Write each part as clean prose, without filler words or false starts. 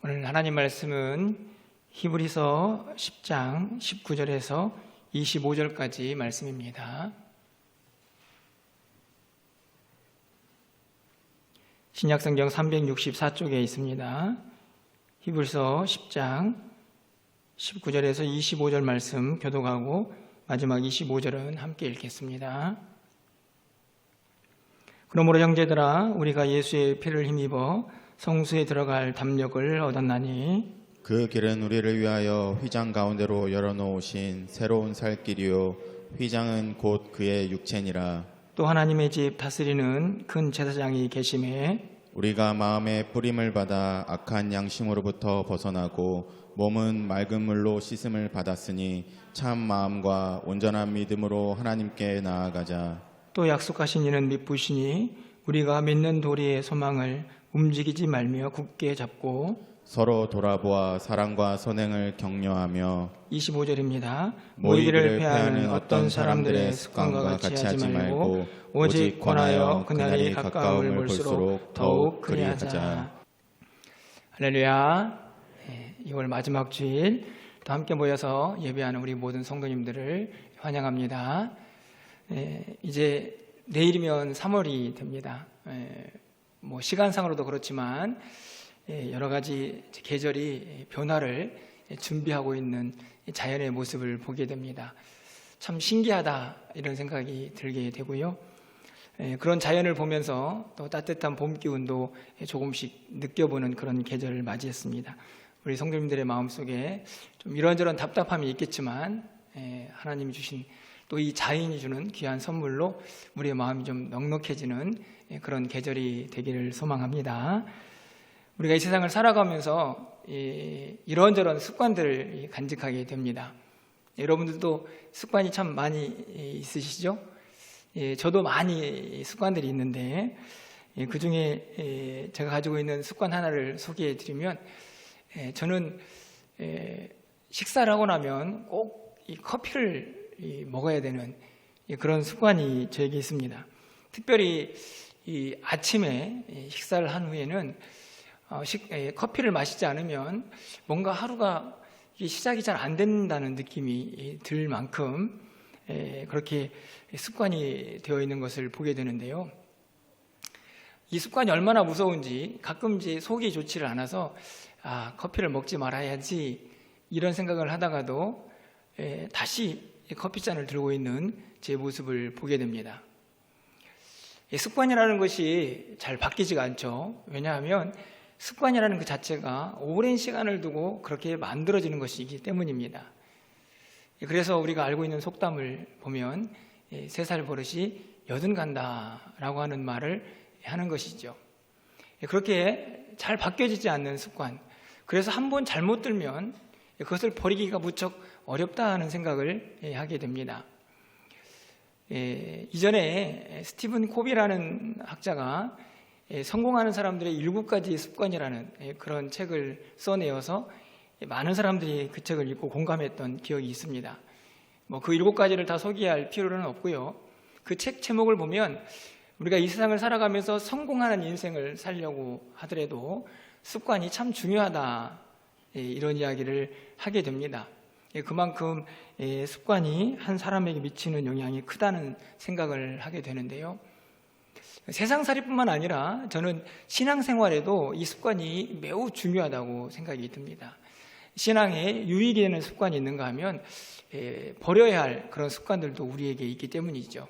오늘 하나님 말씀은 히브리서 10장 19절에서 25절까지 말씀입니다. 신약성경 364쪽에 있습니다. 히브리서 10장 19절에서 25절 말씀 교독하고 마지막 25절은 함께 읽겠습니다. 그러므로 형제들아, 우리가 예수의 피를 힘입어 성수에 들어갈 담력을 얻었나니 그 길은 우리를 위하여 휘장 가운데로 열어놓으신 새로운 살 길이요 휘장은 곧 그의 육체니라. 또 하나님의 집 다스리는 큰 제사장이 계심에 우리가 마음의 뿌림을 받아 악한 양심으로부터 벗어나고 몸은 맑은 물로 씻음을 받았으니 참 마음과 온전한 믿음으로 하나님께 나아가자. 또 약속하신 이는 미쁘시니 우리가 믿는 도리의 소망을 움직이지 말며 굳게 잡고 서로 돌아보아 사랑과 선행을 격려하며 25절입니다. 모이기를 패하는 어떤 사람들의 습관과 같이 하지 말고 오직 권하여 그날이 가까움을 볼수록 더욱 그리하자. 할렐루야. 2월 마지막 주일 또 함께 모여서 예배하는 우리 모든 성도님들을 환영합니다. 이제 내일이면 3월이 됩니다. 시간상으로도 그렇지만 여러 가지 계절이 변화를 준비하고 있는 자연의 모습을 보게 됩니다. 참 신기하다 이런 생각이 들게 되고요. 그런 자연을 보면서 또 따뜻한 봄 기운도 조금씩 느껴보는 그런 계절을 맞이했습니다. 우리 성도님들의 마음속에 좀 이런저런 답답함이 있겠지만 하나님이 주신 또 이 자연이 주는 귀한 선물로 우리의 마음이 좀 넉넉해지는 그런 계절이 되기를 소망합니다. 우리가 이 세상을 살아가면서 이런저런 습관들을 간직하게 됩니다. 여러분들도 습관이 참 많이 있으시죠? 저도 많이 습관들이 있는데 그 중에 제가 가지고 있는 습관 하나를 소개해 드리면 저는 식사를 하고 나면 꼭 이 커피를 먹어야 되는 그런 습관이 저에게 있습니다. 특별히 이 아침에 식사를 한 후에는 커피를 마시지 않으면 뭔가 하루가 시작이 잘 안 된다는 느낌이 들 만큼 그렇게 습관이 되어 있는 것을 보게 되는데요. 이 습관이 얼마나 무서운지 가끔 이제 속이 좋지를 않아서 커피를 먹지 말아야지 이런 생각을 하다가도 다시 커피잔을 들고 있는 제 모습을 보게 됩니다. 습관이라는 것이 잘 바뀌지가 않죠. 왜냐하면 습관이라는 그 자체가 오랜 시간을 두고 그렇게 만들어지는 것이기 때문입니다. 그래서 우리가 알고 있는 속담을 보면 3살 버릇이 80 간다라고 하는 말을 하는 것이죠. 그렇게 잘 바뀌어지지 않는 습관, 그래서 한번 잘못 들면 그것을 버리기가 무척 어렵다는 생각을 하게 됩니다. 이전에 스티븐 코비라는 학자가 성공하는 사람들의 7가지 습관이라는 그런 책을 써내어서 많은 사람들이 그 책을 읽고 공감했던 기억이 있습니다. 그 7가지를 다 소개할 필요는 없고요. 그 책 제목을 보면 우리가 이 세상을 살아가면서 성공하는 인생을 살려고 하더라도 습관이 참 중요하다, 이런 이야기를 하게 됩니다. 그만큼 습관이 한 사람에게 미치는 영향이 크다는 생각을 하게 되는데요. 세상살이뿐만 아니라 저는 신앙생활에도 이 습관이 매우 중요하다고 생각이 듭니다. 신앙에 유익이 되는 습관이 있는가 하면 버려야 할 그런 습관들도 우리에게 있기 때문이죠.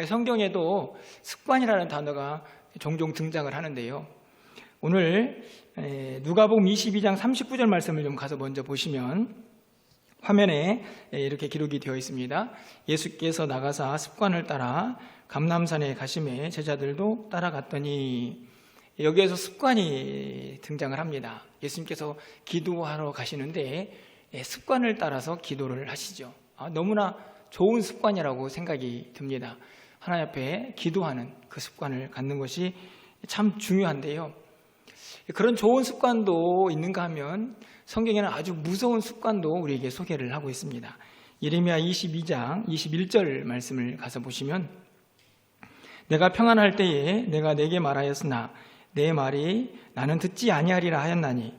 성경에도 습관이라는 단어가 종종 등장을 하는데요. 오늘 누가복음 22장 39절 말씀을 좀 가서 먼저 보시면 화면에 이렇게 기록이 되어 있습니다. 예수께서 나가사 습관을 따라 감람산에 가심에 제자들도 따라갔더니, 여기에서 습관이 등장을 합니다. 예수님께서 기도하러 가시는데 습관을 따라서 기도를 하시죠. 너무나 좋은 습관이라고 생각이 듭니다. 하나님 앞에 기도하는 그 습관을 갖는 것이 참 중요한데요. 그런 좋은 습관도 있는가 하면 성경에는 아주 무서운 습관도 우리에게 소개를 하고 있습니다. 예레미야 22장 21절 말씀을 가서 보시면, 내가 평안할 때에 내가 내게 말하였으나 내 말이 나는 듣지 아니하리라 하였나니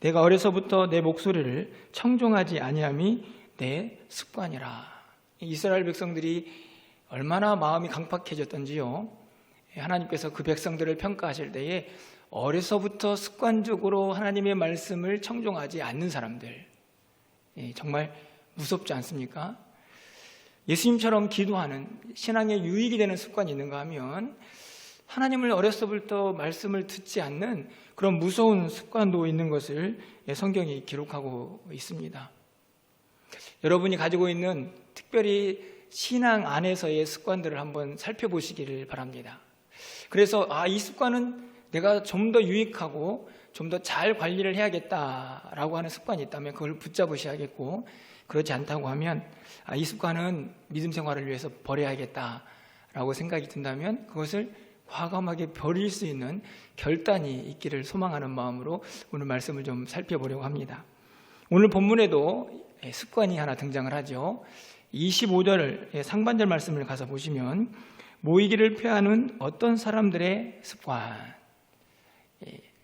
내가 어려서부터 내 목소리를 청종하지 아니함이 내 습관이라. 이스라엘 백성들이 얼마나 마음이 강팍해졌던지요. 하나님께서 그 백성들을 평가하실 때에 어려서부터 습관적으로 하나님의 말씀을 청종하지 않는 사람들, 정말 무섭지 않습니까? 예수님처럼 기도하는 신앙에 유익이 되는 습관이 있는가 하면 하나님을 어려서부터 말씀을 듣지 않는 그런 무서운 습관도 있는 것을 성경이 기록하고 있습니다. 여러분이 가지고 있는 특별히 신앙 안에서의 습관들을 한번 살펴보시기를 바랍니다. 그래서 이 습관은 내가 좀 더 유익하고 좀 더 잘 관리를 해야겠다라고 하는 습관이 있다면 그걸 붙잡으셔야겠고, 그렇지 않다고 하면 이 습관은 믿음 생활을 위해서 버려야겠다라고 생각이 든다면 그것을 과감하게 버릴 수 있는 결단이 있기를 소망하는 마음으로 오늘 말씀을 좀 살펴보려고 합니다. 오늘 본문에도 습관이 하나 등장을 하죠. 25절 상반절 말씀을 가서 보시면 모이기를 피하는 어떤 사람들의 습관,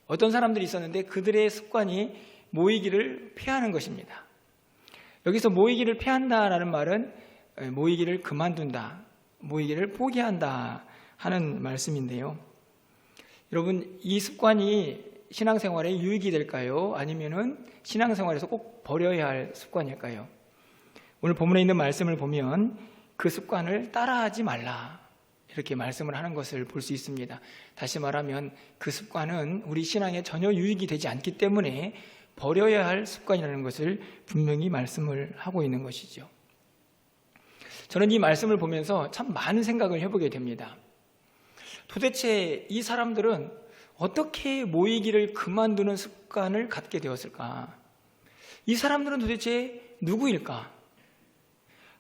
어떤 사람들이 있었는데 그들의 습관이 모이기를 피하는 것입니다. 여기서 모이기를 피한다라는 말은 모이기를 그만둔다, 모이기를 포기한다 하는 말씀인데요. 여러분, 이 습관이 신앙생활에 유익이 될까요? 아니면은 신앙생활에서 꼭 버려야 할 습관일까요? 오늘 본문에 있는 말씀을 보면 그 습관을 따라하지 말라, 이렇게 말씀을 하는 것을 볼 수 있습니다. 다시 말하면 그 습관은 우리 신앙에 전혀 유익이 되지 않기 때문에 버려야 할 습관이라는 것을 분명히 말씀을 하고 있는 것이죠. 저는 이 말씀을 보면서 참 많은 생각을 해보게 됩니다. 도대체 이 사람들은 어떻게 모이기를 그만두는 습관을 갖게 되었을까? 이 사람들은 도대체 누구일까?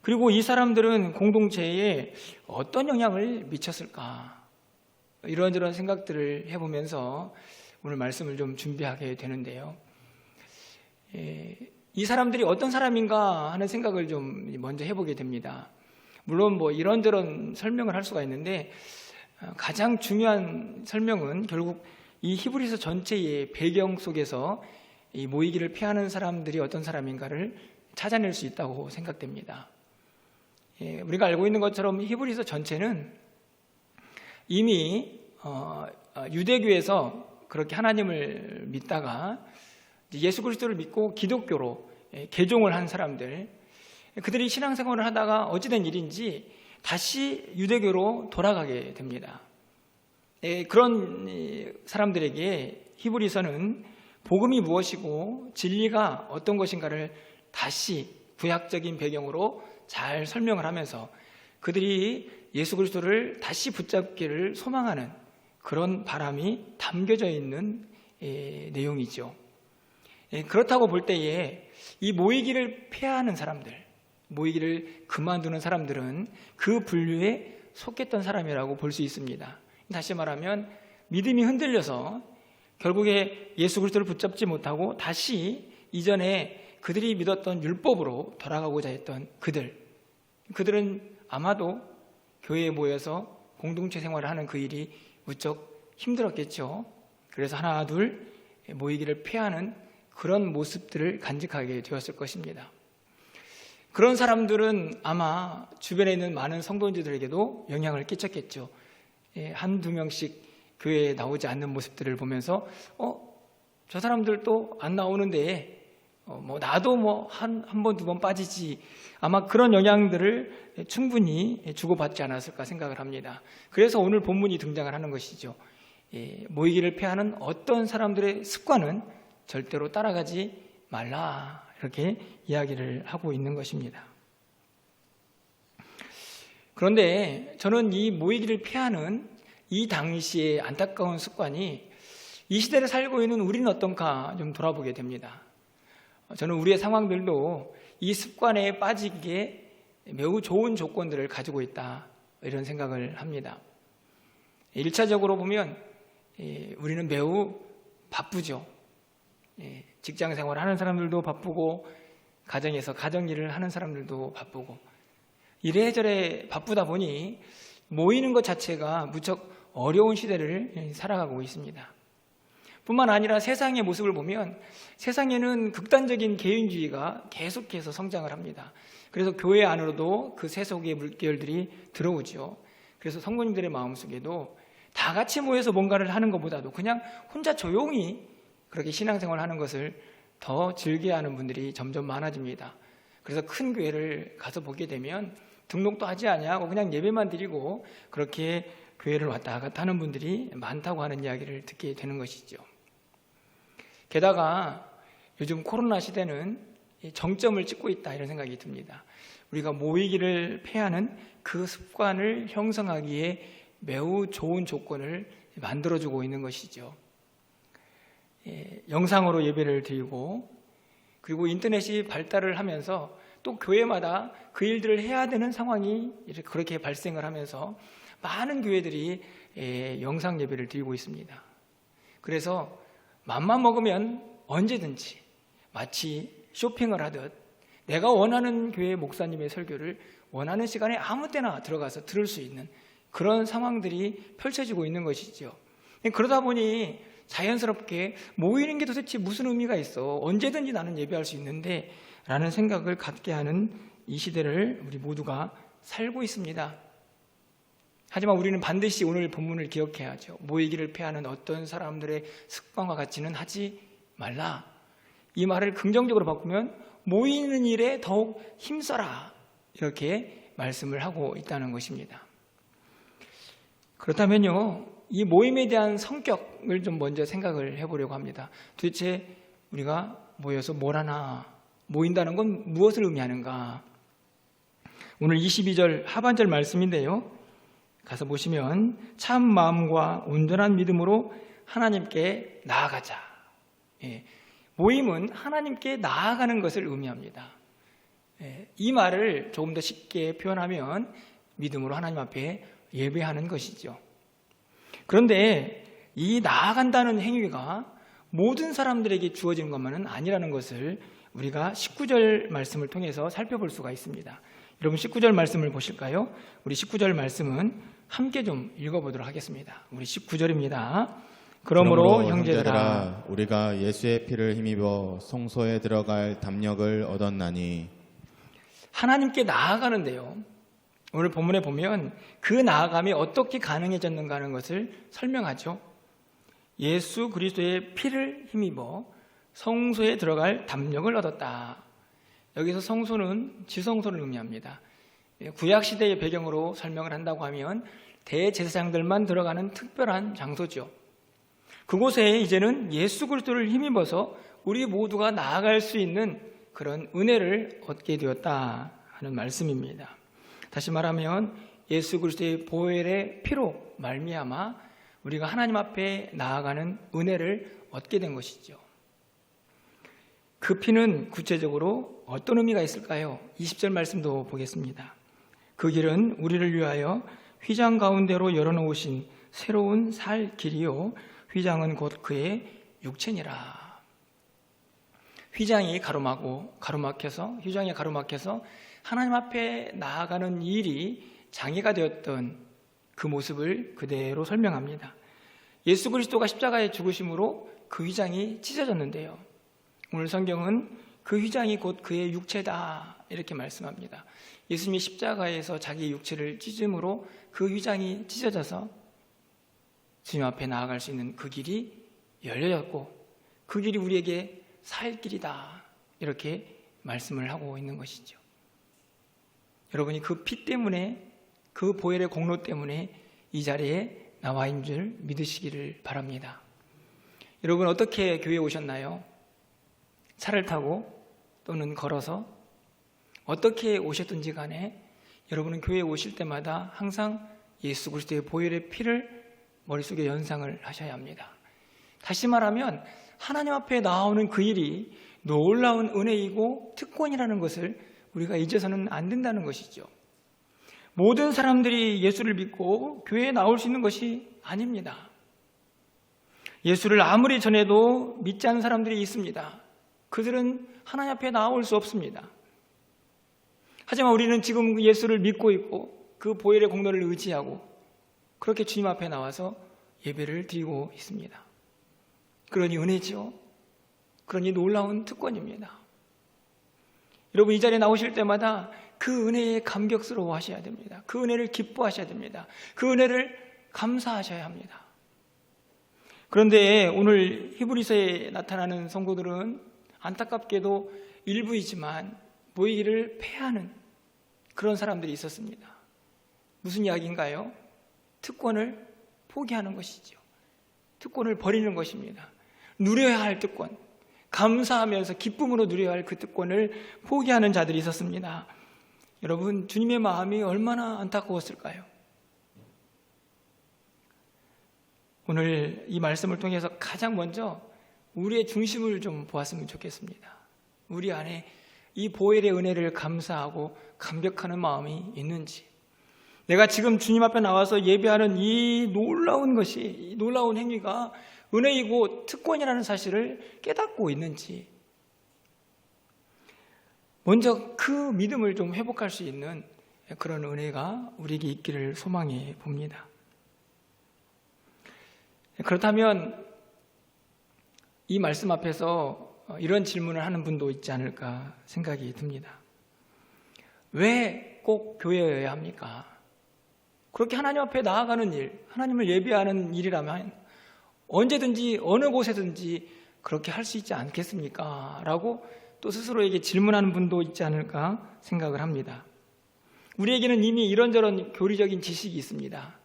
그리고 이 사람들은 공동체에 어떤 영향을 미쳤을까? 이런저런 생각들을 해보면서 오늘 말씀을 좀 준비하게 되는데요. 이 사람들이 어떤 사람인가 하는 생각을 좀 먼저 해보게 됩니다. 물론 뭐 이런저런 설명을 할 수가 있는데 가장 중요한 설명은 결국 이 히브리서 전체의 배경 속에서 이 모이기를 피하는 사람들이 어떤 사람인가를 찾아낼 수 있다고 생각됩니다. 우리가 알고 있는 것처럼 히브리서 전체는 이미 유대교에서 그렇게 하나님을 믿다가 예수 그리스도를 믿고 기독교로 개종을 한 사람들, 그들이 신앙생활을 하다가 어찌된 일인지 다시 유대교로 돌아가게 됩니다. 그런 사람들에게 히브리서는 복음이 무엇이고 진리가 어떤 것인가를 다시 구약적인 배경으로 잘 설명을 하면서 그들이 예수 그리스도를 다시 붙잡기를 소망하는 그런 바람이 담겨져 있는 내용이죠. 그렇다고 볼 때에 이 모이기를 폐하는 사람들, 모이기를 그만두는 사람들은 그 분류에 속했던 사람이라고 볼 수 있습니다. 다시 말하면 믿음이 흔들려서 결국에 예수 그리스도를 붙잡지 못하고 다시 이전에 그들이 믿었던 율법으로 돌아가고자 했던 그들은 아마도 교회에 모여서 공동체 생활을 하는 그 일이 무척 힘들었겠죠. 그래서 하나 둘 모이기를 피하는 그런 모습들을 간직하게 되었을 것입니다. 그런 사람들은 아마 주변에 있는 많은 성도인들에게도 영향을 끼쳤겠죠. 한두 명씩 교회에 나오지 않는 모습들을 보면서 저 사람들도 안 나오는데 나도 한 번, 두 번 빠지지. 아마 그런 영향들을 충분히 주고받지 않았을까 생각을 합니다. 그래서 오늘 본문이 등장을 하는 것이죠. 모이기를 피하는 어떤 사람들의 습관은 절대로 따라가지 말라, 이렇게 이야기를 하고 있는 것입니다. 그런데 저는 이 모이기를 피하는 이 당시의 안타까운 습관이 이 시대를 살고 있는 우리는 어떤가 좀 돌아보게 됩니다. 저는 우리의 상황들도 이 습관에 빠지기에 매우 좋은 조건들을 가지고 있다, 이런 생각을 합니다. 1차적으로 보면 우리는 매우 바쁘죠. 직장 생활을 하는 사람들도 바쁘고 가정에서 가정일을 하는 사람들도 바쁘고 이래저래 바쁘다 보니 모이는 것 자체가 무척 어려운 시대를 살아가고 있습니다. 뿐만 아니라 세상의 모습을 보면 세상에는 극단적인 개인주의가 계속해서 성장을 합니다. 그래서 교회 안으로도 그 세속의 물결들이 들어오죠. 그래서 성도님들의 마음속에도 다 같이 모여서 뭔가를 하는 것보다도 그냥 혼자 조용히 그렇게 신앙생활을 하는 것을 더 즐겨하는 분들이 점점 많아집니다. 그래서 큰 교회를 가서 보게 되면 등록도 하지 아니하고 그냥 예배만 드리고 그렇게 교회를 왔다 갔다 하는 분들이 많다고 하는 이야기를 듣게 되는 것이죠. 게다가 요즘 코로나 시대는 정점을 찍고 있다 이런 생각이 듭니다. 우리가 모이기를 패하는 그 습관을 형성하기에 매우 좋은 조건을 만들어주고 있는 것이죠. 영상으로 예배를 드리고 그리고 인터넷이 발달을 하면서 또 교회마다 그 일들을 해야 되는 상황이 그렇게 발생을 하면서 많은 교회들이 영상 예배를 드리고 있습니다. 그래서 맘만 먹으면 언제든지 마치 쇼핑을 하듯 내가 원하는 교회 목사님의 설교를 원하는 시간에 아무 때나 들어가서 들을 수 있는 그런 상황들이 펼쳐지고 있는 것이죠. 그러다 보니 자연스럽게 모이는 게 도대체 무슨 의미가 있어? 언제든지 나는 예배할 수 있는데 라는 생각을 갖게 하는 이 시대를 우리 모두가 살고 있습니다. 하지만 우리는 반드시 오늘 본문을 기억해야죠. 모이기를 패하는 어떤 사람들의 습관과 같이는 하지 말라. 이 말을 긍정적으로 바꾸면 모이는 일에 더욱 힘써라. 이렇게 말씀을 하고 있다는 것입니다. 그렇다면요, 이 모임에 대한 성격을 좀 먼저 생각을 해보려고 합니다. 도대체 우리가 모여서 뭘 하나, 모인다는 건 무엇을 의미하는가? 오늘 22절 하반절 말씀인데요. 가서 보시면 참 마음과 온전한 믿음으로 하나님께 나아가자. 모임은 하나님께 나아가는 것을 의미합니다. 이 말을 조금 더 쉽게 표현하면 믿음으로 하나님 앞에 예배하는 것이죠. 그런데 이 나아간다는 행위가 모든 사람들에게 주어지는 것만은 아니라는 것을 우리가 19절 말씀을 통해서 살펴볼 수가 있습니다. 여러분 19절 말씀을 보실까요? 우리 19절 말씀은 함께 좀 읽어보도록 하겠습니다. 우리 19절입니다. 그러므로 형제들아 우리가 예수의 피를 힘입어 성소에 들어갈 담력을 얻었나니. 하나님께 나아가는데요, 오늘 본문에 보면 그 나아감이 어떻게 가능해졌는가 하는 것을 설명하죠. 예수 그리스도의 피를 힘입어 성소에 들어갈 담력을 얻었다. 여기서 성소는 지성소를 의미합니다. 구약시대의 배경으로 설명을 한다고 하면 대제사장들만 들어가는 특별한 장소죠. 그곳에 이제는 예수 그리스도를 힘입어서 우리 모두가 나아갈 수 있는 그런 은혜를 얻게 되었다 하는 말씀입니다. 다시 말하면 예수 그리스도의 보혈의 피로 말미암아 우리가 하나님 앞에 나아가는 은혜를 얻게 된 것이죠. 그 피는 구체적으로 어떤 의미가 있을까요? 20절 말씀도 보겠습니다. 그 길은 우리를 위하여 휘장 가운데로 열어놓으신 새로운 살 길이요 휘장은 곧 그의 육체니라. 휘장이 휘장이 가로막혀서 하나님 앞에 나아가는 일이 장애가 되었던 그 모습을 그대로 설명합니다. 예수 그리스도가 십자가에 죽으심으로 그 휘장이 찢어졌는데요, 오늘 성경은 그 휘장이 곧 그의 육체다 이렇게 말씀합니다. 예수님이 십자가에서 자기의 육체를 찢음으로 그 휘장이 찢어져서 주님 앞에 나아갈 수 있는 그 길이 열려졌고 그 길이 우리에게 살 길이다 이렇게 말씀을 하고 있는 것이죠. 여러분이 그 피 때문에, 그 보혈의 공로 때문에 이 자리에 나와 있는 줄 믿으시기를 바랍니다. 여러분 어떻게 교회에 오셨나요? 차를 타고 또는 걸어서 어떻게 오셨든지 간에 여러분은 교회에 오실 때마다 항상 예수 그리스도의 보혈의 피를 머릿속에 연상을 하셔야 합니다. 다시 말하면 하나님 앞에 나오는 그 일이 놀라운 은혜이고 특권이라는 것을 우리가 잊어서는 안 된다는 것이죠. 모든 사람들이 예수를 믿고 교회에 나올 수 있는 것이 아닙니다. 예수를 아무리 전해도 믿지 않는 사람들이 있습니다. 그들은 하나님 앞에 나올 수 없습니다. 하지만 우리는 지금 예수를 믿고 있고 그 보혈의 공로를 의지하고 그렇게 주님 앞에 나와서 예배를 드리고 있습니다. 그러니 은혜죠. 그러니 놀라운 특권입니다. 여러분, 이 자리에 나오실 때마다 그 은혜에 감격스러워 하셔야 됩니다. 그 은혜를 기뻐하셔야 됩니다. 그 은혜를 감사하셔야 합니다. 그런데 오늘 히브리서에 나타나는 성도들은 안타깝게도 일부이지만 모이기를 패하는 그런 사람들이 있었습니다. 무슨 이야기인가요? 특권을 포기하는 것이죠. 특권을 버리는 것입니다. 누려야 할 특권, 감사하면서 기쁨으로 누려야 할 그 특권을 포기하는 자들이 있었습니다. 여러분, 주님의 마음이 얼마나 안타까웠을까요? 오늘 이 말씀을 통해서 가장 먼저 우리의 중심을 좀 보았으면 좋겠습니다. 우리 안에 이 보혈의 은혜를 감사하고 감격하는 마음이 있는지, 내가 지금 주님 앞에 나와서 예배하는 이 놀라운 것이, 이 놀라운 행위가 은혜이고 특권이라는 사실을 깨닫고 있는지, 먼저 그 믿음을 좀 회복할 수 있는 그런 은혜가 우리에게 있기를 소망해 봅니다. 그렇다면 이 말씀 앞에서 이런 질문을 하는 분도 있지 않을까 생각이 듭니다. 왜 꼭 교회여야 합니까? 그렇게 하나님 앞에 나아가는 일, 하나님을 예배하는 일이라면 언제든지 어느 곳에든지 그렇게 할 수 있지 않겠습니까? 라고 또 스스로에게 질문하는 분도 있지 않을까 생각을 합니다. 우리에게는 이미 이런저런 교리적인 지식이 있습니다.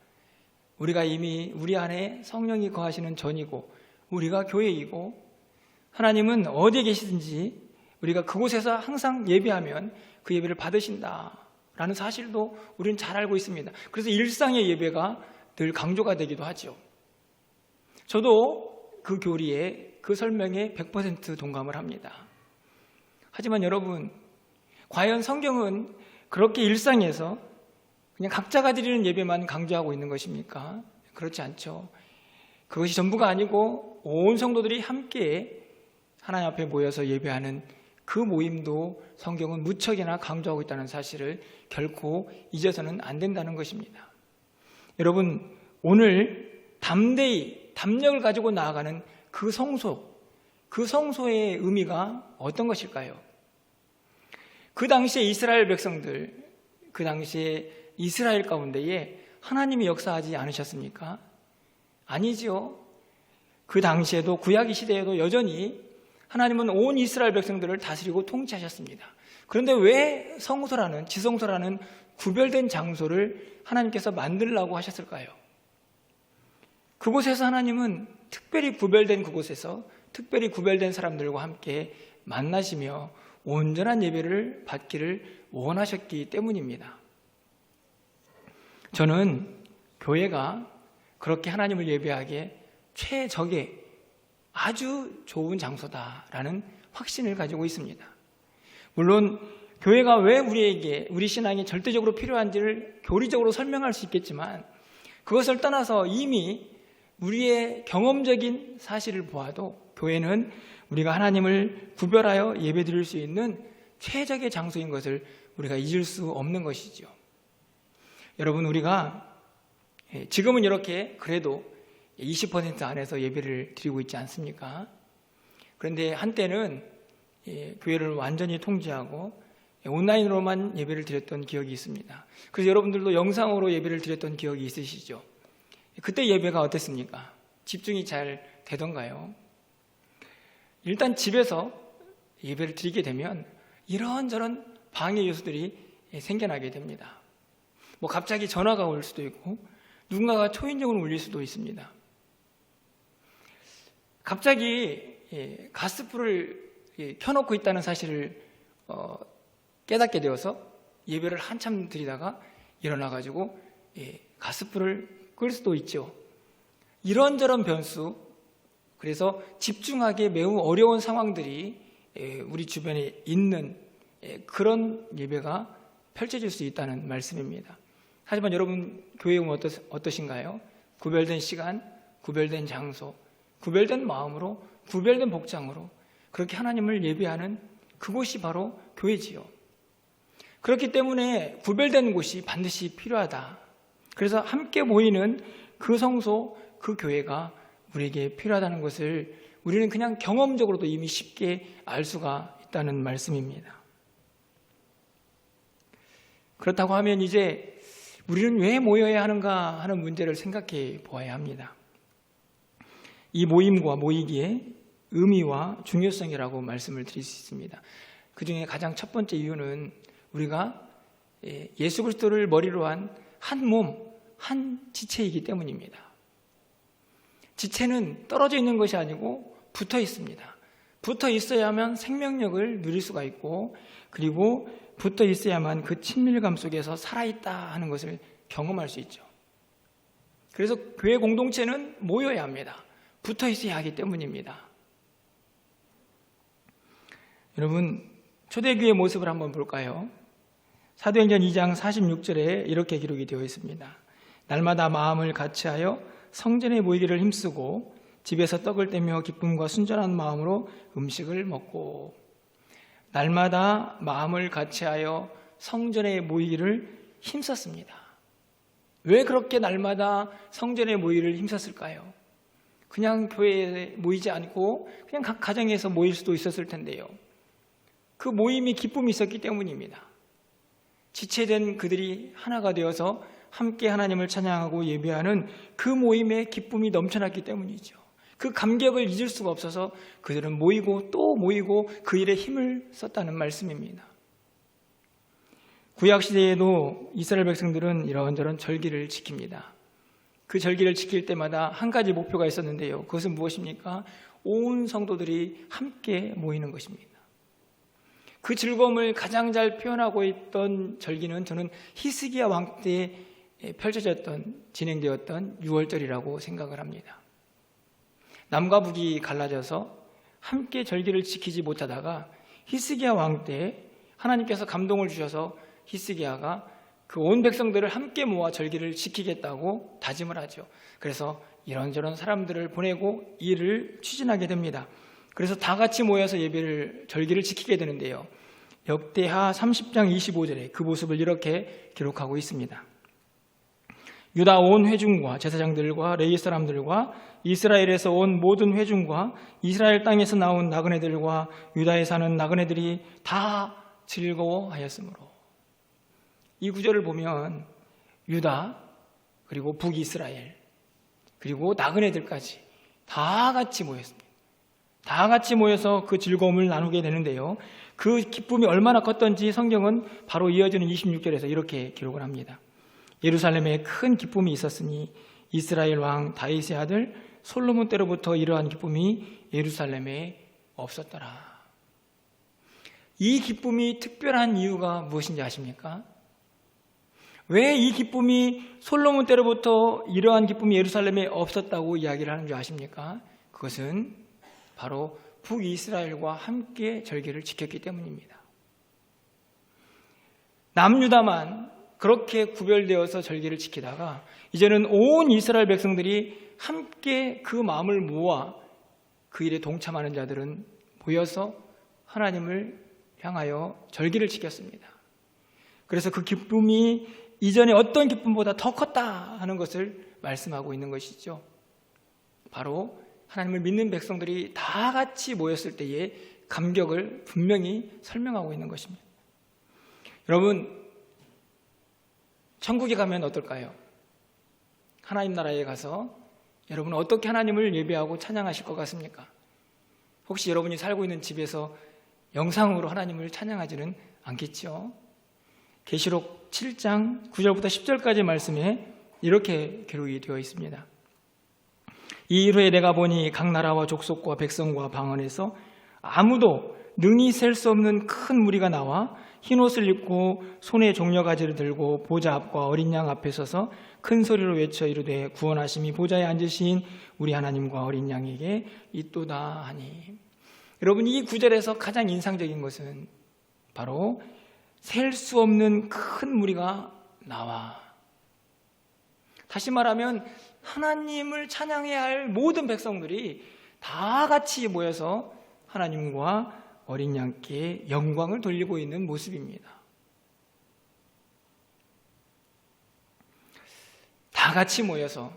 우리가 이미 우리 안에 성령이 거하시는 전이고 우리가 교회이고 하나님은 어디에 계시든지 우리가 그곳에서 항상 예배하면 그 예배를 받으신다라는 사실도 우리는 잘 알고 있습니다. 그래서 일상의 예배가 늘 강조가 되기도 하죠. 저도 그 교리에, 그 설명에 100% 동감을 합니다. 하지만 여러분, 과연 성경은 그렇게 일상에서 그냥 각자가 드리는 예배만 강조하고 있는 것입니까? 그렇지 않죠. 그것이 전부가 아니고 온 성도들이 함께 하나님 앞에 모여서 예배하는 그 모임도 성경은 무척이나 강조하고 있다는 사실을 결코 잊어서는 안 된다는 것입니다. 여러분, 오늘 담대히 담력을 가지고 나아가는 그 성소, 그 성소의 의미가 어떤 것일까요? 그 당시에 이스라엘 백성들, 그 당시에 이스라엘 가운데에 하나님이 역사하지 않으셨습니까? 아니죠. 그 당시에도, 구약 시대에도 여전히 하나님은 온 이스라엘 백성들을 다스리고 통치하셨습니다. 그런데 왜 성소라는, 지성소라는 구별된 장소를 하나님께서 만들라고 하셨을까요? 그곳에서 하나님은 특별히 구별된 그곳에서 특별히 구별된 사람들과 함께 만나시며 온전한 예배를 받기를 원하셨기 때문입니다. 저는 교회가 그렇게 하나님을 예배하기에 최적의 아주 좋은 장소다라는 확신을 가지고 있습니다. 물론 교회가 왜 우리에게, 우리 신앙이 절대적으로 필요한지를 교리적으로 설명할 수 있겠지만 그것을 떠나서 이미 우리의 경험적인 사실을 보아도 교회는 우리가 하나님을 구별하여 예배드릴 수 있는 최적의 장소인 것을 우리가 잊을 수 없는 것이죠. 여러분, 우리가 지금은 이렇게 그래도 20% 안에서 예배를 드리고 있지 않습니까? 그런데 한때는 교회를 완전히 통제하고 온라인으로만 예배를 드렸던 기억이 있습니다. 그래서 여러분들도 영상으로 예배를 드렸던 기억이 있으시죠? 그때 예배가 어땠습니까? 집중이 잘 되던가요? 일단 집에서 예배를 드리게 되면 이런저런 방해 요소들이 생겨나게 됩니다. 뭐 갑자기 전화가 올 수도 있고 누군가가 초인종을 울릴 수도 있습니다. 갑자기 가스불을 켜놓고 있다는 사실을 깨닫게 되어서 예배를 한참 드리다가 일어나가지고 가스불을 끌 수도 있죠. 이런저런 변수, 그래서 집중하기 매우 어려운 상황들이 우리 주변에 있는 그런 예배가 펼쳐질 수 있다는 말씀입니다. 하지만 여러분, 교회 오면 어떠신가요? 구별된 시간, 구별된 장소, 구별된 마음으로, 구별된 복장으로 그렇게 하나님을 예배하는 그곳이 바로 교회지요. 그렇기 때문에 구별된 곳이 반드시 필요하다. 그래서 함께 모이는 그 성소, 그 교회가 우리에게 필요하다는 것을 우리는 그냥 경험적으로도 이미 쉽게 알 수가 있다는 말씀입니다. 그렇다고 하면 이제 우리는 왜 모여야 하는가 하는 문제를 생각해 보아야 합니다. 이 모임과 모이기의 의미와 중요성이라고 말씀을 드릴 수 있습니다. 그 중에 가장 첫 번째 이유는 우리가 예수 그리스도를 머리로 한 한 몸, 한 지체이기 때문입니다. 지체는 떨어져 있는 것이 아니고 붙어 있습니다. 붙어 있어야만 생명력을 누릴 수가 있고, 그리고 붙어 있어야만 그 친밀감 속에서 살아있다 하는 것을 경험할 수 있죠. 그래서 교회 공동체는 모여야 합니다. 붙어 있어야 하기 때문입니다. 여러분, 초대교회의 모습을 한번 볼까요? 사도행전 2장 46절에 이렇게 기록이 되어 있습니다. 날마다 마음을 같이하여 성전에 모이기를 힘쓰고 집에서 떡을 떼며 기쁨과 순전한 마음으로 음식을 먹고. 날마다 마음을 같이하여 성전에 모이기를 힘썼습니다. 왜 그렇게 날마다 성전에 모이기를 힘썼을까요? 그냥 교회에 모이지 않고 그냥 각 가정에서 모일 수도 있었을 텐데요. 그 모임이 기쁨이 있었기 때문입니다. 지체된 그들이 하나가 되어서 함께 하나님을 찬양하고 예배하는 그 모임에 기쁨이 넘쳐났기 때문이죠. 그 감격을 잊을 수가 없어서 그들은 모이고 또 모이고 그 일에 힘을 썼다는 말씀입니다. 구약시대에도 이스라엘 백성들은 이런저런 절기를 지킵니다. 그 절기를 지킬 때마다 한 가지 목표가 있었는데요. 그것은 무엇입니까? 온 성도들이 함께 모이는 것입니다. 그 즐거움을 가장 잘 표현하고 있던 절기는 저는 히스기야 왕 때 진행되었던 유월절이라고 생각을 합니다. 남과 북이 갈라져서 함께 절기를 지키지 못하다가 히스기야 왕 때 하나님께서 감동을 주셔서 히스기야가 그 온 백성들을 함께 모아 절기를 지키겠다고 다짐을 하죠. 그래서 이런저런 사람들을 보내고 일을 추진하게 됩니다. 그래서 다 같이 모여서 절기를 지키게 되는데요. 역대하 30장 25절에 그 모습을 이렇게 기록하고 있습니다. 유다 온 회중과 제사장들과 레위 사람들과 이스라엘에서 온 모든 회중과 이스라엘 땅에서 나온 나그네들과 유다에 사는 나그네들이 다 즐거워하였으므로. 이 구절을 보면 유다, 그리고 북이스라엘, 그리고 나그네들까지 다 같이 모였습니다. 다 같이 모여서 그 즐거움을 나누게 되는데요. 그 기쁨이 얼마나 컸던지 성경은 바로 이어지는 26절에서 이렇게 기록을 합니다. 예루살렘에 큰 기쁨이 있었으니 이스라엘 왕 다윗의 아들 솔로몬 때로부터 이러한 기쁨이 예루살렘에 없었더라. 이 기쁨이 특별한 이유가 무엇인지 아십니까? 왜 이 기쁨이 솔로몬 때로부터 이러한 기쁨이 예루살렘에 없었다고 이야기를 하는 줄 아십니까? 그것은 바로 북이스라엘과 함께 절기를 지켰기 때문입니다. 남유다만 그렇게 구별되어서 절기를 지키다가 이제는 온 이스라엘 백성들이 함께 그 마음을 모아 그 일에 동참하는 자들은 모여서 하나님을 향하여 절기를 지켰습니다. 그래서 그 기쁨이 이전에 어떤 기쁨보다 더 컸다 하는 것을 말씀하고 있는 것이죠. 바로 하나님을 믿는 백성들이 다 같이 모였을 때의 감격을 분명히 설명하고 있는 것입니다. 여러분, 천국에 가면 어떨까요? 하나님 나라에 가서 여러분은 어떻게 하나님을 예배하고 찬양하실 것 같습니까? 혹시 여러분이 살고 있는 집에서 영상으로 하나님을 찬양하지는 않겠죠? 계시록 7장 9절부터 10절까지 말씀에 이렇게 기록이 되어 있습니다. 이 일 후에 내가 보니 각 나라와 족속과 백성과 방언에서 아무도 능히 셀 수 없는 큰 무리가 나와 흰옷을 입고 손에 종려가지를 들고 보좌 앞과 어린 양 앞에 서서 큰 소리로 외쳐 이르되 구원하심이 보좌에 앉으신 우리 하나님과 어린 양에게 있도다 하니. 여러분, 이 구절에서 가장 인상적인 것은 바로 셀 수 없는 큰 무리가 나와. 다시 말하면 하나님을 찬양해야 할 모든 백성들이 다 같이 모여서 하나님과 어린 양께 영광을 돌리고 있는 모습입니다. 다 같이 모여서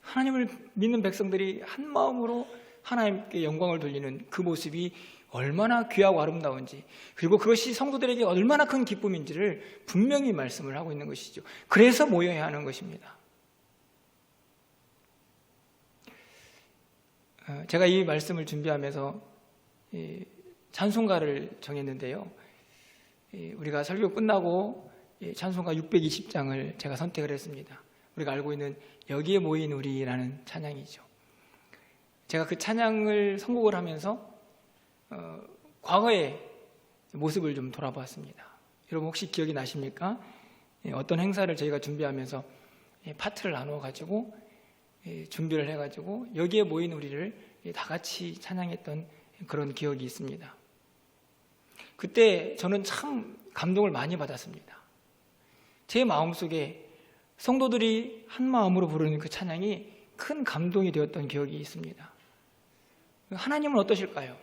하나님을 믿는 백성들이 한 마음으로 하나님께 영광을 돌리는 그 모습이 얼마나 귀하고 아름다운지, 그리고 그것이 성도들에게 얼마나 큰 기쁨인지를 분명히 말씀을 하고 있는 것이죠. 그래서 모여야 하는 것입니다. 제가 이 말씀을 준비하면서 찬송가를 정했는데요. 우리가 설교 끝나고 찬송가 620장을 제가 선택을 했습니다. 우리가 알고 있는 여기에 모인 우리라는 찬양이죠. 제가 그 찬양을 선곡을 하면서 과거의 모습을 좀 돌아보았습니다. 여러분 혹시 기억이 나십니까? 어떤 행사를 저희가 준비하면서 파트를 나누어 가지고 준비를 해가지고 여기에 모인 우리를 다 같이 찬양했던 그런 기억이 있습니다. 그때 저는 참 감동을 많이 받았습니다. 제 마음속에 성도들이 한 마음으로 부르는 그 찬양이 큰 감동이 되었던 기억이 있습니다. 하나님은 어떠실까요?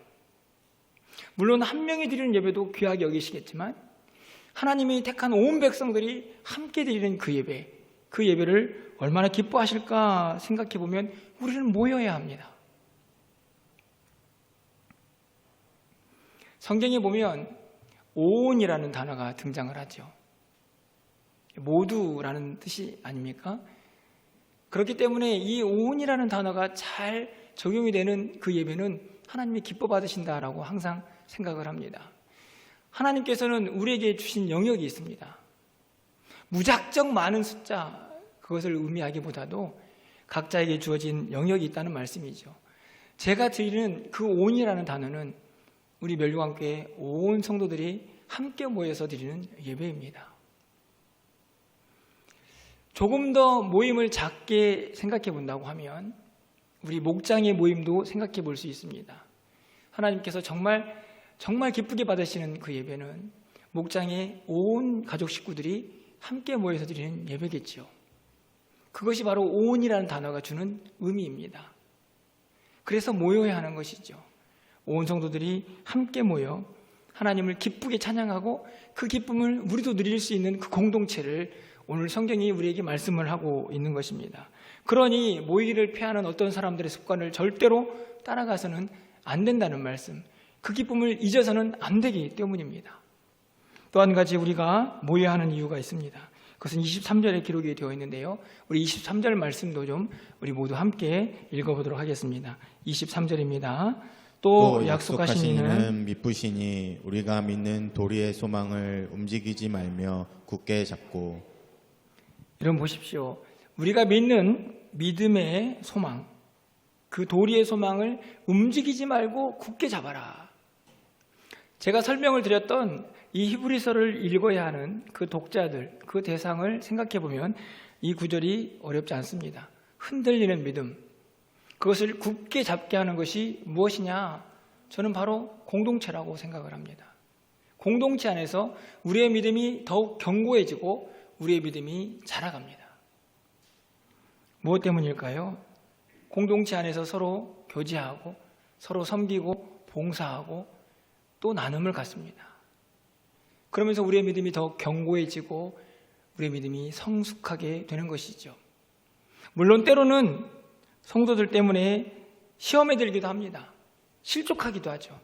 물론 한 명이 드리는 예배도 귀하게 여기시겠지만 하나님이 택한 온 백성들이 함께 드리는 그 예배, 그 예배를 얼마나 기뻐하실까 생각해 보면 우리는 모여야 합니다. 성경에 보면 온이라는 단어가 등장을 하죠. 모두라는 뜻이 아닙니까? 그렇기 때문에 이 온이라는 단어가 잘 적용이 되는 그 예배는 하나님이 기뻐 받으신다라고 항상 생각을 합니다. 하나님께서는 우리에게 주신 영역이 있습니다. 무작정 많은 숫자, 그것을 의미하기보다도 각자에게 주어진 영역이 있다는 말씀이죠. 제가 드리는 그 온이라는 단어는 우리 멸류관교회 온 성도들이 함께 모여서 드리는 예배입니다. 조금 더 모임을 작게 생각해 본다고 하면 우리 목장의 모임도 생각해 볼 수 있습니다. 하나님께서 정말 기쁘게 받으시는 그 예배는 목장의 온 가족 식구들이 함께 모여서 드리는 예배겠죠. 그것이 바로 온이라는 단어가 주는 의미입니다. 그래서 모여야 하는 것이죠. 온 성도들이 함께 모여 하나님을 기쁘게 찬양하고 그 기쁨을 우리도 누릴 수 있는 그 공동체를 오늘 성경이 우리에게 말씀을 하고 있는 것입니다. 그러니 모이기를 피하는 어떤 사람들의 습관을 절대로 따라가서는 안 된다는 말씀, 그 기쁨을 잊어서는 안 되기 때문입니다. 또 한 가지 우리가 모여야 하는 이유가 있습니다. 그것은 23절에 기록이 되어 있는데요. 우리 23절 말씀도 좀 우리 모두 함께 읽어보도록 하겠습니다. 23절입니다. 또 약속하신 이는 미쁘시니 우리가 믿는 도리의 소망을 움직이지 말며 굳게 잡고. 여러분 보십시오. 우리가 믿는 믿음의 소망, 그 도리의 소망을 움직이지 말고 굳게 잡아라. 제가 설명을 드렸던 이 히브리서를 읽어야 하는 그 독자들, 그 대상을 생각해 보면 이 구절이 어렵지 않습니다. 흔들리는 믿음, 그것을 굳게 잡게 하는 것이 무엇이냐? 저는 바로 공동체라고 생각을 합니다. 공동체 안에서 우리의 믿음이 더욱 견고해지고 우리의 믿음이 자라갑니다. 무엇 때문일까요? 공동체 안에서 서로 교제하고 서로 섬기고 봉사하고 또 나눔을 갖습니다. 그러면서 우리의 믿음이 더 견고해지고 우리의 믿음이 성숙하게 되는 것이죠. 물론 때로는 성도들 때문에 시험에 들기도 합니다. 실족하기도 하죠.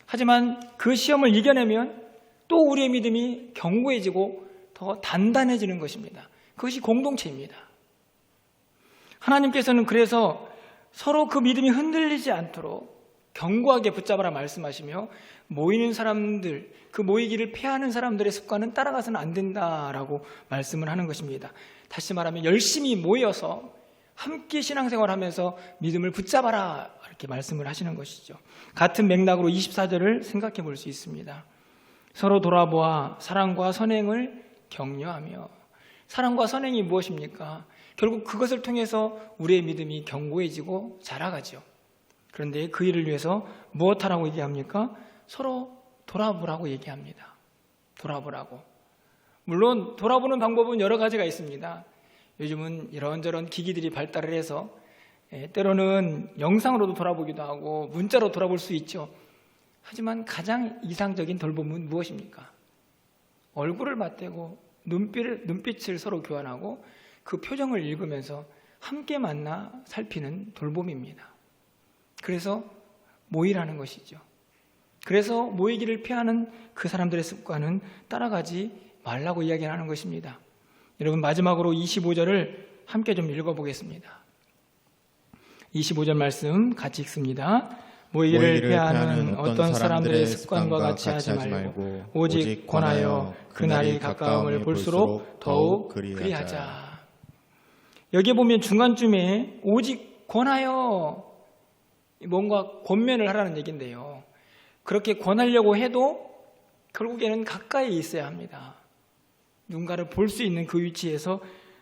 하지만 그 시험을 이겨내면 또 우리의 믿음이 견고해지고 더 단단해지는 것입니다. 그것이 공동체입니다. 하나님께서는 그래서 서로 그 믿음이 흔들리지 않도록 견고하게 붙잡아라 말씀하시며 모이는 사람들, 그 모이기를 피하는 사람들의 습관은 따라가서는 안 된다라고 말씀을 하는 것입니다. 다시 말하면 열심히 모여서 함께 신앙생활하면서 믿음을 붙잡아라 이렇게 말씀을 하시는 것이죠. 같은 맥락으로 24절을 생각해 볼 수 있습니다. 서로 돌아보아 사랑과 선행을 격려하며. 사랑과 선행이 무엇입니까? 결국 그것을 통해서 우리의 믿음이 견고해지고 자라가죠. 그런데 그 일을 위해서 무엇하라고 얘기합니까? 서로 돌아보라고 얘기합니다. 돌아보라고. 물론 돌아보는 방법은 여러 가지가 있습니다. 요즘은 이런저런 기기들이 발달을 해서 때로는 영상으로도 돌아보기도 하고 문자로 돌아볼 수 있죠. 하지만 가장 이상적인 돌봄은 무엇입니까? 얼굴을 맞대고 눈빛을 서로 교환하고 그 표정을 읽으면서 함께 만나 살피는 돌봄입니다. 그래서 모이라는 것이죠. 그래서 모이기를 피하는 그 사람들의 습관은 따라가지 말라고 이야기하는 것입니다. 여러분, 마지막으로 25절을 함께 좀 읽어보겠습니다. 25절 말씀 같이 읽습니다. 모이기를 피하는 어떤 사람들의 습관과 같이 하지 말고 오직 권하여 그날이 가까움을 볼수록 더욱 그리하자. 여기에 보면 중간쯤에 오직 권하여 뭔가 권면을 하라는 얘기인데요. 그렇게 권하려고 해도 결국에는 가까이 있어야 합니다. 누군가를 볼 수 있는 그 위치에서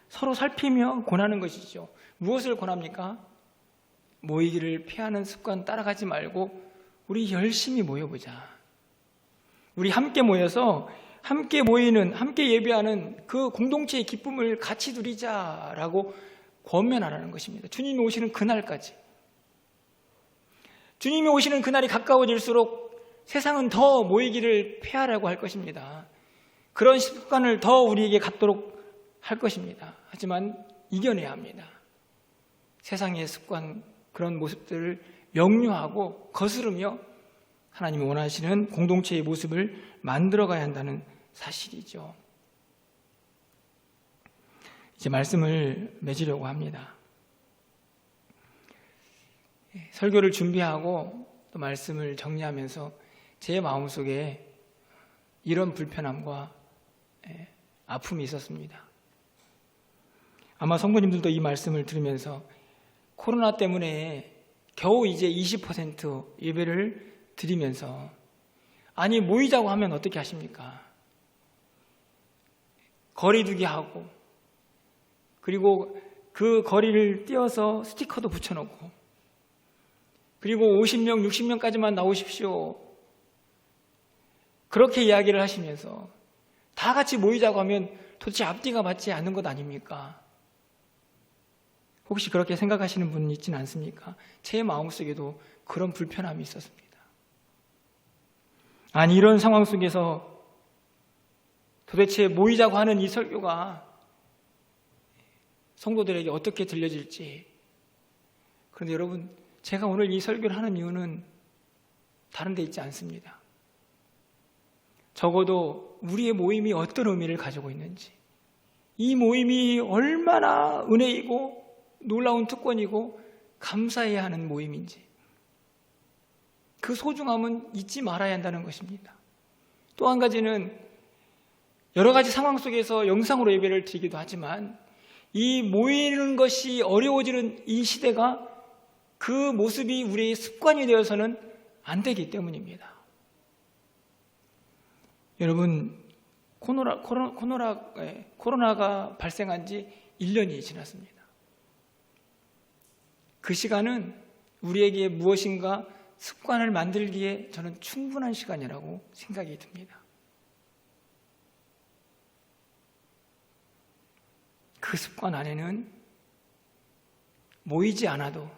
서로 살피며 권하는 것이죠. 무엇을 권합니까? 모이기를 피하는 습관 따라가지 말고 우리 열심히 모여보자. 우리 함께 모여서 함께 모이는, 함께 예배하는 그 공동체의 기쁨을 같이 누리자라고 권면하라는 것입니다. 주님이 오시는 그날까지. 주님이 오시는 그날이 가까워질수록 세상은 더 모이기를 피하라고 할 것입니다. 그런 습관을 더 우리에게 갖도록 할 것입니다. 하지만 이겨내야 합니다. 세상의 습관, 그런 모습들을 명료하고 거스르며 하나님이 원하시는 공동체의 모습을 만들어가야 한다는 사실이죠. 이제 말씀을 맺으려고 합니다. 설교를 준비하고 또 말씀을 정리하면서 제 마음속에 이런 불편함과 아픔이 있었습니다. 아마 성도님들도 이 말씀을 들으면서 코로나 때문에 겨우 이제 20% 예배를 드리면서 아니 모이자고 하면 어떻게 하십니까? 거리두기 하고 그리고 그 거리를 띄어서 스티커도 붙여놓고 그리고 50명, 60명까지만 나오십시오. 그렇게 이야기를 하시면서 다 같이 모이자고 하면 도대체 앞뒤가 맞지 않는 것 아닙니까? 혹시 그렇게 생각하시는 분 있지는 않습니까? 제 마음속에도 그런 불편함이 있었습니다. 아니 이런 상황 속에서 도대체 모이자고 하는 이 설교가 성도들에게 어떻게 들려질지. 그런데 여러분, 제가 오늘 이 설교를 하는 이유는 다른 데 있지 않습니다. 적어도 우리의 모임이 어떤 의미를 가지고 있는지, 이 모임이 얼마나 은혜이고 놀라운 특권이고 감사해야 하는 모임인지, 그 소중함은 잊지 말아야 한다는 것입니다. 또 한 가지는 여러 가지 상황 속에서 영상으로 예배를 드리기도 하지만 이 모이는 것이 어려워지는 이 시대가 그 모습이 우리의 습관이 되어서는 안 되기 때문입니다. 여러분, 코로나가 발생한 지 1년이 지났습니다. 그 시간은 우리에게 무엇인가 습관을 만들기에 저는 충분한 시간이라고 생각이 듭니다. 그 습관 안에는 모이지 않아도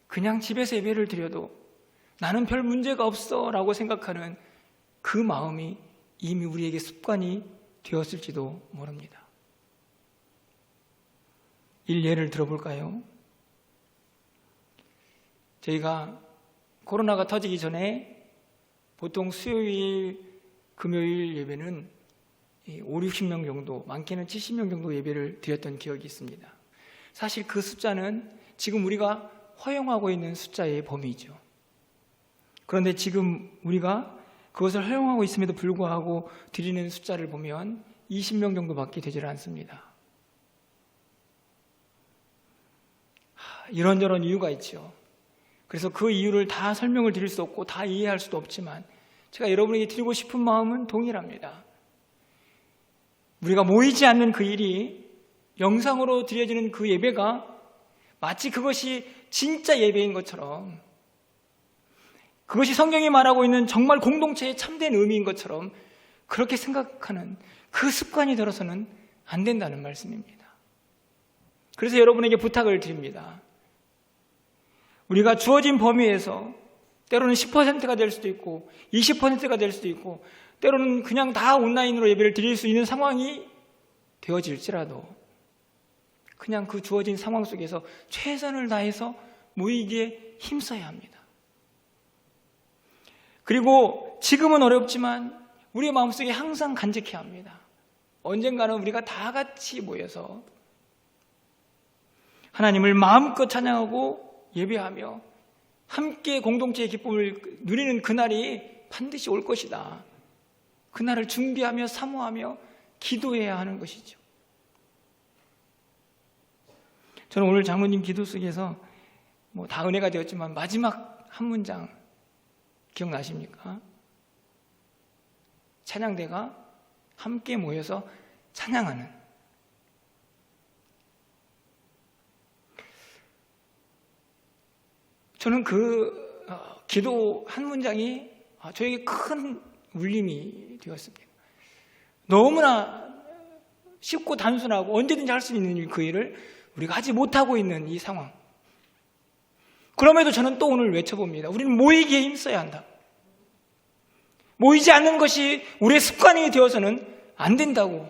그냥 집에서 예배를 드려도 나는 별 문제가 없어 라고 생각하는 그 마음이 이미 우리에게 습관이 되었을지도 모릅니다. 예를 들어볼까요? 저희가 코로나가 터지기 전에 보통 수요일, 금요일 예배는 5, 60명 정도, 많게는 70명 정도 예배를 드렸던 기억이 있습니다. 사실 그 숫자는 지금 우리가 허용하고 있는 숫자의 범위죠. 그런데 지금 우리가 그것을 허용하고 있음에도 불구하고 드리는 숫자를 보면 20명 정도밖에 되질 않습니다. 이런저런 이유가 있죠. 그래서 그 이유를 다 설명을 드릴 수 없고 다 이해할 수도 없지만 제가 여러분에게 드리고 싶은 마음은 동일합니다. 우리가 모이지 않는 그 일이, 영상으로 드려지는 그 예배가 마치 그것이 진짜 예배인 것처럼, 그것이 성경이 말하고 있는 정말 공동체의 참된 의미인 것처럼 그렇게 생각하는 그 습관이 들어서는 안 된다는 말씀입니다. 그래서 여러분에게 부탁을 드립니다. 우리가 주어진 범위에서 때로는 10%가 될 수도 있고 20%가 될 수도 있고 때로는 그냥 다 온라인으로 예배를 드릴 수 있는 상황이 되어질지라도 그냥 그 주어진 상황 속에서 최선을 다해서 모이기에 힘써야 합니다. 그리고 지금은 어렵지만 우리의 마음속에 항상 간직해야 합니다. 언젠가는 우리가 다 같이 모여서 하나님을 마음껏 찬양하고 예배하며 함께 공동체의 기쁨을 누리는 그날이 반드시 올 것이다. 그날을 준비하며 사모하며 기도해야 하는 것이죠. 저는 오늘 장로님 기도 속에서 다 은혜가 되었지만 마지막 한 문장 기억나십니까? 찬양대가 함께 모여서 찬양하는. 저는 그 기도 한 문장이 저에게 큰 울림이 되었습니다. 너무나 쉽고 단순하고 언제든지 할 수 있는 그 일을 우리가 하지 못하고 있는 이 상황. 그럼에도 저는 또 오늘 외쳐봅니다. 우리는 모이기에 힘써야 한다. 모이지 않는 것이 우리의 습관이 되어서는 안 된다고.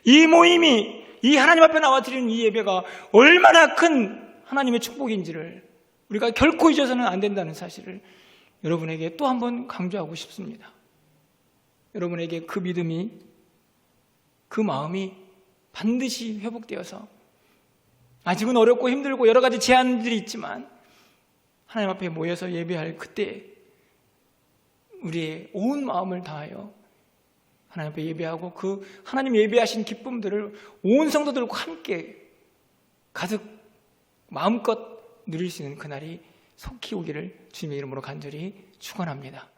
이 모임이, 이 하나님 앞에 나와 드리는 이 예배가 얼마나 큰 하나님의 축복인지를 우리가 결코 잊어서는 안 된다는 사실을 여러분에게 또 한 번 강조하고 싶습니다. 여러분에게 그 믿음이, 그 마음이 반드시 회복되어서 아직은 어렵고 힘들고 여러 가지 제한들이 있지만 하나님 앞에 모여서 예배할 그때 우리의 온 마음을 다하여 하나님 앞에 예배하고 그 하나님 예배하신 기쁨들을 온 성도들과 함께 가득 마음껏 누릴 수 있는 그날이 속히 오기를 주님의 이름으로 간절히 축원합니다.